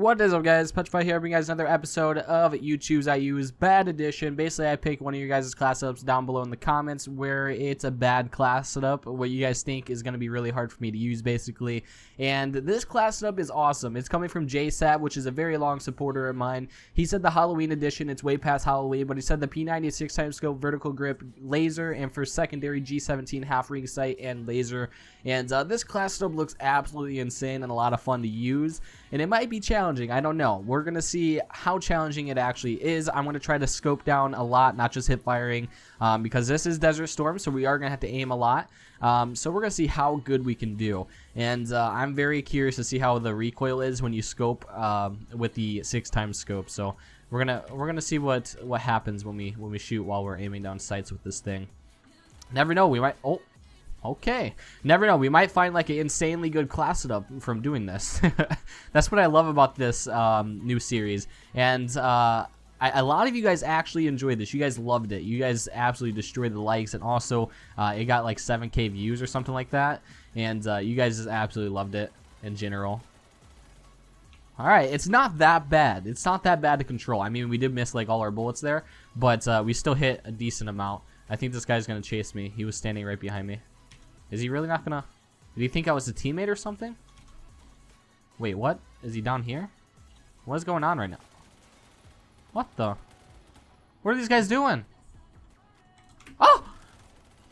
What is up, guys? Petrify here, bringing you guys another episode of You Choose I Use Bad Edition. Basically, I pick one of your guys' class setups down below in the comments where it's a bad class setup, what you guys think is going to be really hard for me to use, basically. And this class setup is awesome. It's coming from JSAT, which is a very long supporter of mine. He said the Halloween edition, it's way past Halloween, but he said the P90 6x scope, vertical grip, laser, and for secondary G17 half ring sight and laser. And this class setup looks absolutely insane and a lot of fun to use. And it might be challenging, I don't know. We're going to see how challenging it actually is. I'm going to try to scope down a lot, not just hip firing, because this is Desert Storm, so we are going to have to aim a lot. So we're going to see how good we can do. And I'm very curious to see how the recoil is when you scope with the 6x scope. So we're gonna see what happens when we shoot while we're aiming down sights with this thing. Never know, we might... Oh. Okay, never know. We might find like an insanely good class setup from doing this. That's what I love about this new series. And a lot of you guys actually enjoyed this. You guys loved it. You guys absolutely destroyed the likes, and also it got like 7K views or something like that. And you guys just absolutely loved it in general. All right, it's not that bad. It's not that bad to control. I mean, we did miss like all our bullets there, but we still hit a decent amount. I think this guy's gonna chase me. He was standing right behind me. Is he really not gonna... Did he think I was a teammate or something? Wait, what? Is he down here? What is going on right now? What the... What are these guys doing? Oh!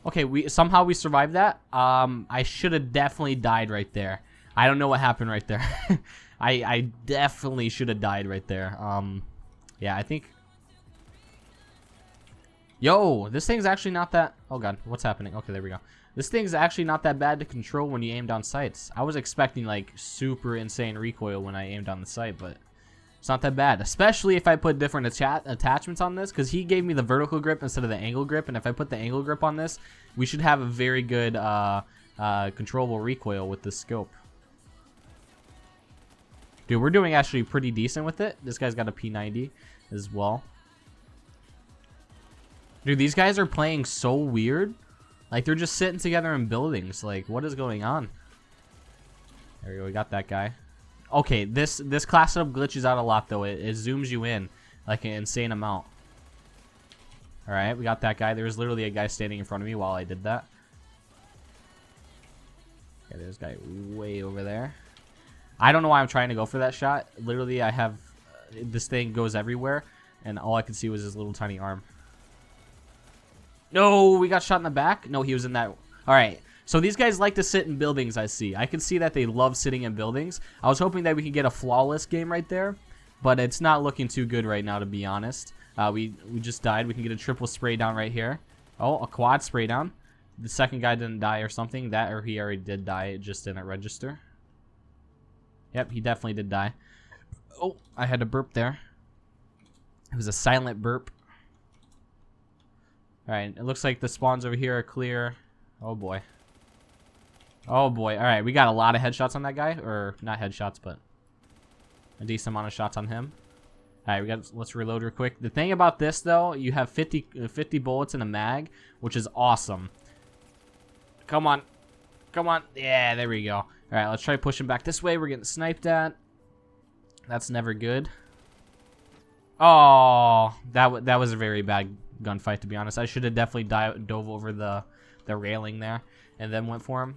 Okay, somehow we survived that. I should have definitely died right there. I don't know what happened right there. I definitely should have died right there. Yeah, I think... Yo, this thing's actually not that... Oh god, what's happening? Okay, there we go. This thing's actually not that bad to control when you aim down sights. I was expecting like super insane recoil when I aimed down the sight, but it's not that bad. Especially if I put different attachments on this, because he gave me the vertical grip instead of the angle grip, and if I put the angle grip on this, we should have a very good controllable recoil with this scope. Dude, we're doing actually pretty decent with it. This guy's got a P90 as well. Dude, these guys are playing so weird. Like, they're just sitting together in buildings. Like, what is going on? There we go. We got that guy. Okay, this class setup glitches out a lot, though. It zooms you in like an insane amount. Alright, we got that guy. There was literally a guy standing in front of me while I did that. Okay, there's a guy way over there. I don't know why I'm trying to go for that shot. Literally, I have... This thing goes everywhere, and all I could see was his little tiny arm. No, we got shot in the back. No, he was in that. All right. So these guys like to sit in buildings, I see. I can see that they love sitting in buildings. I was hoping that we could get a flawless game right there, but it's not looking too good right now, to be honest. We just died. We can get a triple spray down right here. Oh, a quad spray down. The second guy didn't die or something. That or he already did die. It just didn't register. Yep, he definitely did die. Oh, I had to burp there. It was a silent burp. Alright, it looks like the spawns over here are clear. Oh boy. Oh boy. Alright, we got a lot of headshots on that guy. Or, not headshots, but a decent amount of shots on him. Alright, let's reload real quick. The thing about this, though, you have 50 bullets in a mag, which is awesome. Come on. Come on. Yeah, there we go. Alright, let's try pushing back this way. We're getting sniped at. That's never good. Oh, that was a very bad gunfight, to be honest. I should have definitely dove over the railing there and then went for him.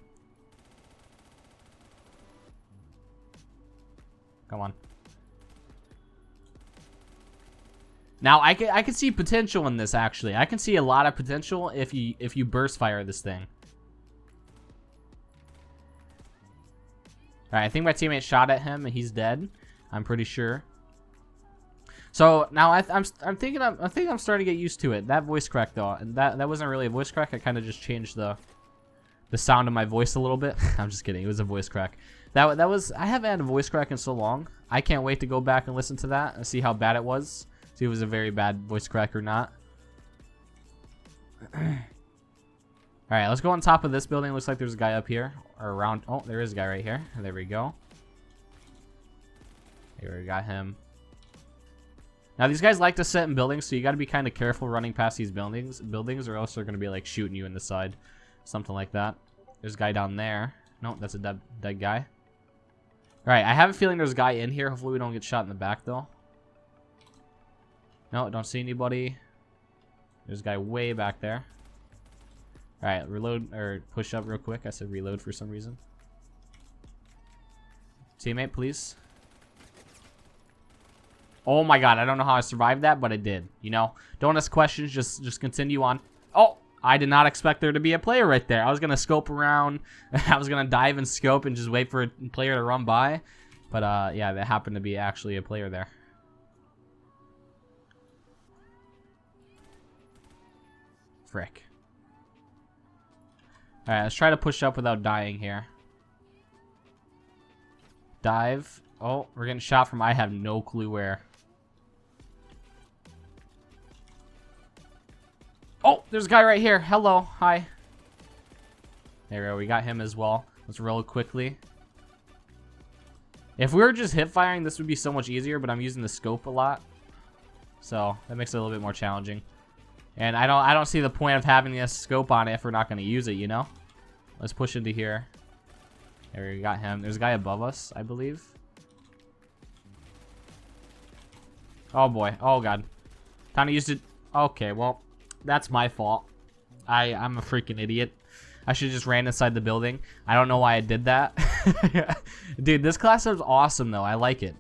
Come on. Now I can see potential in this, actually. I can see a lot of potential if you burst fire this thing. All right, I think my teammate shot at him and he's dead. I'm pretty sure. So now I'm thinking I'm starting to get used to it. That voice crack, though, and that wasn't really a voice crack. I kind of just changed the sound of my voice a little bit. I'm just kidding. It was a voice crack. That was... I haven't had a voice crack in so long. I can't wait to go back and listen to that and see how bad it was. See if it was a very bad voice crack or not. All right, let's go on top of this building. Looks like there's a guy up here or around. Oh, there is a guy right here. There we go. Here, we got him. Now, these guys like to sit in buildings, so you got to be kind of careful running past these buildings, or else they're going to be, like, shooting you in the side. Something like that. There's a guy down there. No, that's a dead guy. Alright, I have a feeling there's a guy in here. Hopefully we don't get shot in the back, though. No, don't see anybody. There's a guy way back there. Alright, reload, or push up real quick. I said reload for some reason. Teammate, please. Oh my god, I don't know how I survived that, but I did. You know, don't ask questions, just continue on. Oh, I did not expect there to be a player right there. I was going to scope around. I was going to dive and scope and just wait for a player to run by. But, yeah, there happened to be actually a player there. Frick. Alright, let's try to push up without dying here. Dive. Oh, we're getting shot from I have no clue where. Oh, there's a guy right here. Hello. Hi. There we go. We got him as well. Let's roll quickly. If we were just hip firing, this would be so much easier, but I'm using the scope a lot. So that makes it a little bit more challenging. And I don't see the point of having this scope on it if we're not going to use it, you know? Let's push into here. There, we got him. There's a guy above us, I believe. Oh boy. Oh god. Time to use it. Okay, well, that's my fault. I'm a freaking idiot. I should have just ran inside the building. I don't know why I did that. Dude, this class is awesome though. I like it.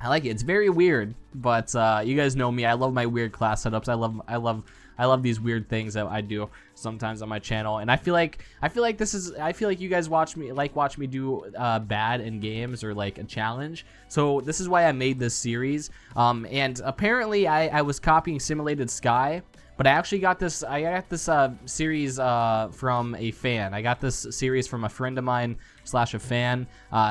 I like it. It's very weird, but you guys know me. I love my weird class setups. I love these weird things that I do sometimes on my channel. And I feel like you guys watch me do bad in games or like a challenge. So this is why I made this series. And apparently I was copying Simulated Sky, but I actually got this series from a fan. I got this series from a friend of mine / a fan,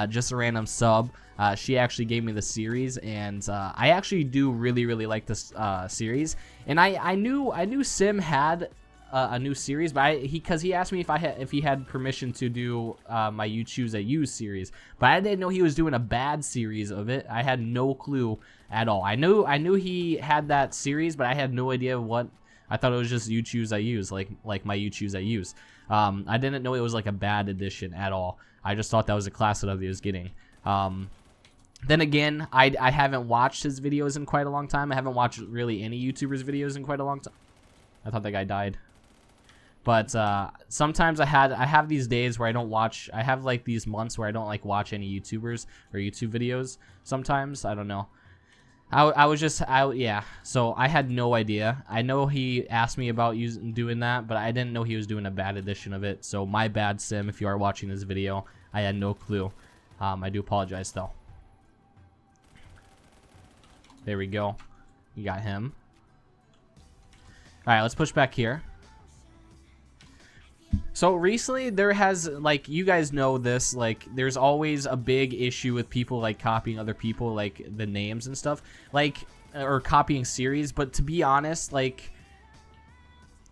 just a random sub. She actually gave me the series, and I actually do really like this series. And I knew Sim had a new series, but because he asked me if he had permission to do my You Choose I Use series, but I didn't know he was doing a bad series of it. I had no clue at all. I knew he had that series, but I had no idea what. I thought it was just You Choose I Use, like my You Choose I Use. I didn't know it was like a bad edition at all. I just thought that was a class that he was getting. Then again, I haven't watched his videos in quite a long time. I haven't watched really any YouTubers' videos in quite a long time. I thought that guy died. But sometimes I have these days where I don't watch. I have like these months where I don't like watch any YouTubers or YouTube videos. Sometimes I don't know. I was just out, yeah. So I had no idea. I know he asked me about doing that, but I didn't know he was doing a bad edition of it. So my bad, Sim. If you are watching this video, I had no clue. I do apologize though. There we go. You got him. All right, let's push back here. So recently there has, like, you guys know this, like, there's always a big issue with people like copying other people, like the names and stuff, like, or copying series. But to be honest, like,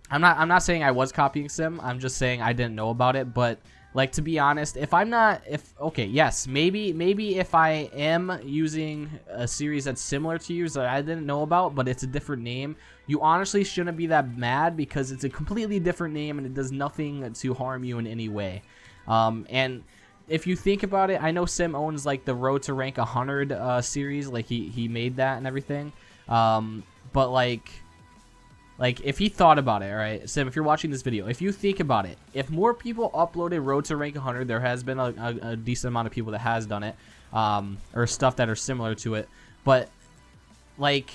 I'm not saying I was copying Sim. I'm just saying I didn't know about it. But like, to be honest, okay, yes, maybe if I am using a series that's similar to yours that I didn't know about, but it's a different name, you honestly shouldn't be that mad because it's a completely different name and it does nothing to harm you in any way. And if you think about it, I know Sim owns like the Road to Rank 100 series, like he made that and everything. But like, if he thought about it, all right, Sim, if you're watching this video, if you think about it, if more people uploaded Road to Rank 100, there has been a decent amount of people that has done it, or stuff that are similar to it. But, like,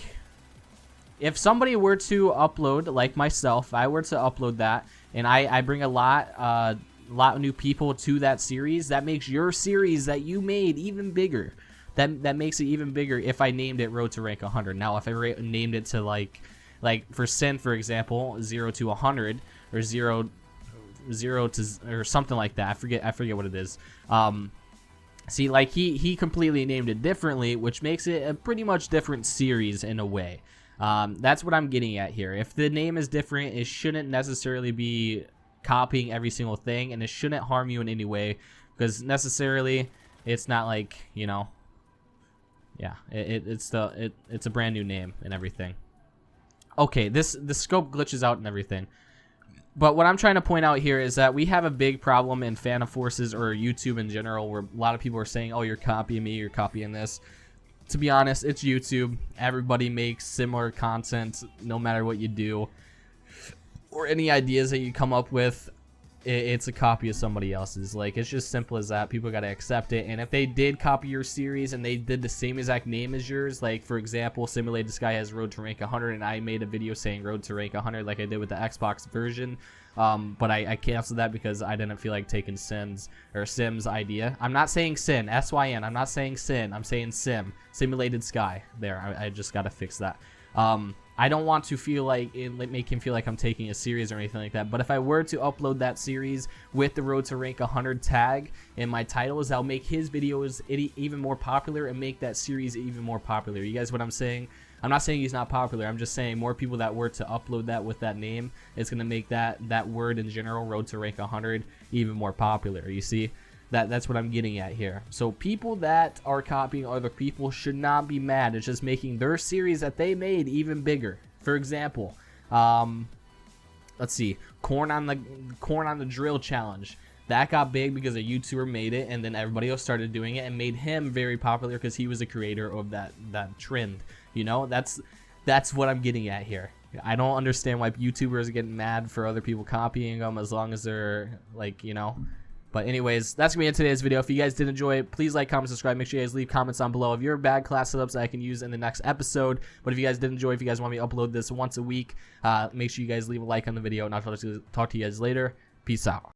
if somebody were to upload, like myself, I were to upload that, and I bring a lot of new people to that series, that makes your series that you made even bigger. That makes it even bigger if I named it Road to Rank 100. Now, if I named it to, like for Sin, for example, 0 to 100 or 0 to or something like that. I forget what it is. See, like he completely named it differently, which makes it a pretty much different series in a way. That's what I'm getting at here. If the name is different, it shouldn't necessarily be copying every single thing, and it shouldn't harm you in any way, because necessarily it's not like, you know, yeah, it's a brand new name and everything. Okay, the scope glitches out and everything. But what I'm trying to point out here is that we have a big problem in Phantom Forces or YouTube in general, where a lot of people are saying, oh, you're copying me, you're copying this. To be honest, it's YouTube. Everybody makes similar content no matter what you do, or any ideas that you come up with. It's a copy of somebody else's. Like, it's just simple as that. People got to accept it. And if they did copy your series and they did the same exact name as yours, like for example, Simulated Sky has Road to Rank 100 and I made a video saying Road to Rank 100 like I did with the Xbox version, but I canceled that because I didn't feel like taking Sim's idea. I'm not saying Sin, S-Y-N. I'm not saying Sin. I'm saying Simulated Sky. There, I just got to fix that. I don't want to feel like make him feel like I'm taking a series or anything like that. But if I were to upload that series with the Road to Rank 100 tag in my titles, I'll make his videos even more popular and make that series even more popular. You guys, what I'm saying? I'm not saying he's not popular. I'm just saying more people that were to upload that with that name, it's gonna make that word in general, Road to Rank 100, even more popular. You see? That's what I'm getting at here. So people that are copying other people should not be mad. It's just making their series that they made even bigger. For example, let's see, corn on the drill challenge. That got big because a YouTuber made it, and then everybody else started doing it and made him very popular because he was the creator of that trend. You know, that's what I'm getting at here. I don't understand why YouTubers are getting mad for other people copying them as long as they're like, you know. But anyways, that's going to be in today's video. If you guys did enjoy it, please like, comment, subscribe. Make sure you guys leave comments down below of your bad class setups that I can use in the next episode. But if you guys did enjoy, if you guys want me to upload this once a week, make sure you guys leave a like on the video. And I'll talk to you guys later. Peace out.